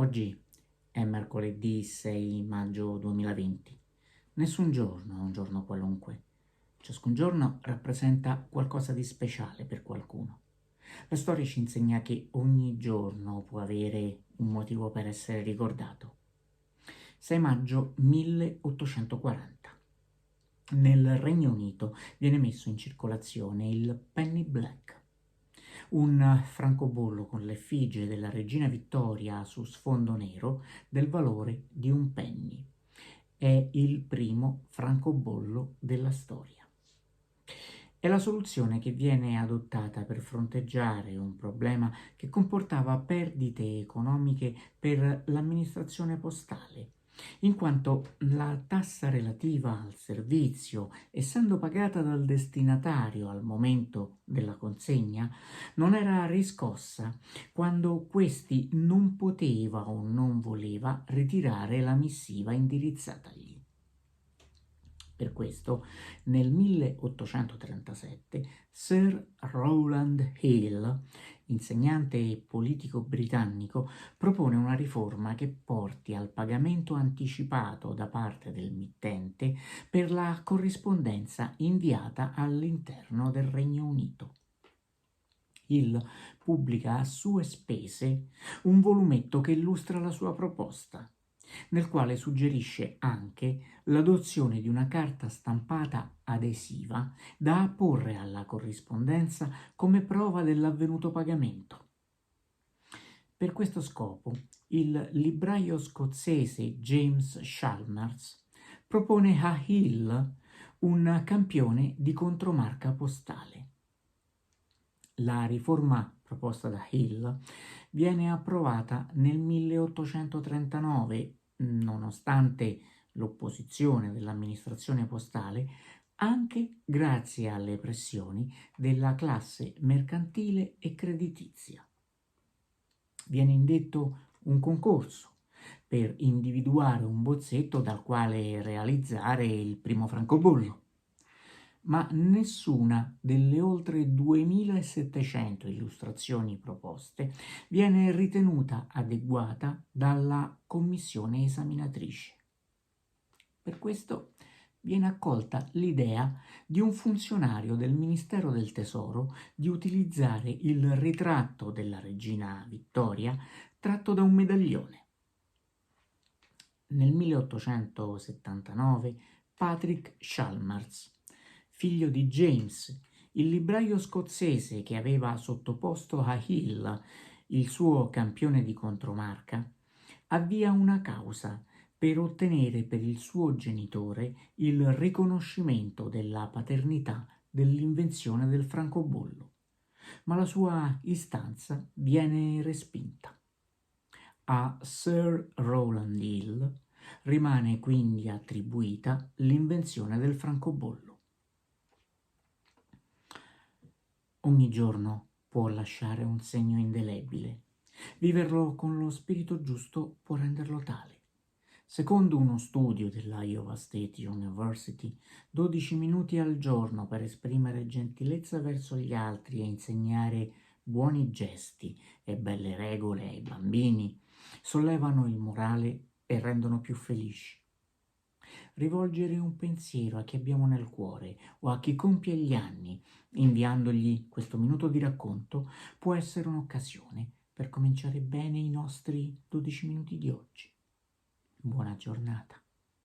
Oggi è mercoledì 6 maggio 2020. Nessun giorno è un giorno qualunque. Ciascun giorno rappresenta qualcosa di speciale per qualcuno. La storia ci insegna che ogni giorno può avere un motivo per essere ricordato. 6 maggio 1840. Nel Regno Unito viene messo in circolazione il penny black, un francobollo con l'effigie della regina Vittoria su sfondo nero del valore di un penny. È il primo francobollo della storia. È la soluzione che viene adottata per fronteggiare un problema che comportava perdite economiche per l'amministrazione postale, in quanto la tassa relativa al servizio, essendo pagata dal destinatario al momento della consegna, non era riscossa quando questi non poteva o non voleva ritirare la missiva indirizzatagli. Per questo, nel 1837, Sir Rowland Hill, insegnante e politico britannico, propone una riforma che porti al pagamento anticipato da parte del mittente per la corrispondenza inviata all'interno del Regno Unito. Hill pubblica a sue spese un volumetto che illustra la sua proposta, nel quale suggerisce anche l'adozione di una carta stampata adesiva da apporre alla corrispondenza come prova dell'avvenuto pagamento. Per questo scopo, il libraio scozzese James Chalmers propone a Hill un campione di contromarca postale. La riforma proposta da Hill viene approvata nel 1839, nonostante l'opposizione dell'amministrazione postale, anche grazie alle pressioni della classe mercantile e creditizia. Viene indetto un concorso per individuare un bozzetto dal quale realizzare il primo francobollo, ma nessuna delle oltre 2700 illustrazioni proposte viene ritenuta adeguata dalla commissione esaminatrice. Per questo viene accolta l'idea di un funzionario del Ministero del Tesoro di utilizzare il ritratto della regina Vittoria tratto da un medaglione. Nel 1879 Patrick Chalmers, figlio di James, il libraio scozzese che aveva sottoposto a Hill il suo campione di contromarca, avvia una causa per ottenere per il suo genitore il riconoscimento della paternità dell'invenzione del francobollo, ma la sua istanza viene respinta. A Sir Rowland Hill rimane quindi attribuita l'invenzione del francobollo. Ogni giorno può lasciare un segno indelebile. Viverlo con lo spirito giusto può renderlo tale. Secondo uno studio dell'Iowa State University, 12 minuti al giorno per esprimere gentilezza verso gli altri e insegnare buoni gesti e belle regole ai bambini sollevano il morale e rendono più felici. Rivolgere un pensiero a chi abbiamo nel cuore o a chi compie gli anni, inviandogli questo minuto di racconto, può essere un'occasione per cominciare bene i nostri 12 minuti di oggi. Buona giornata.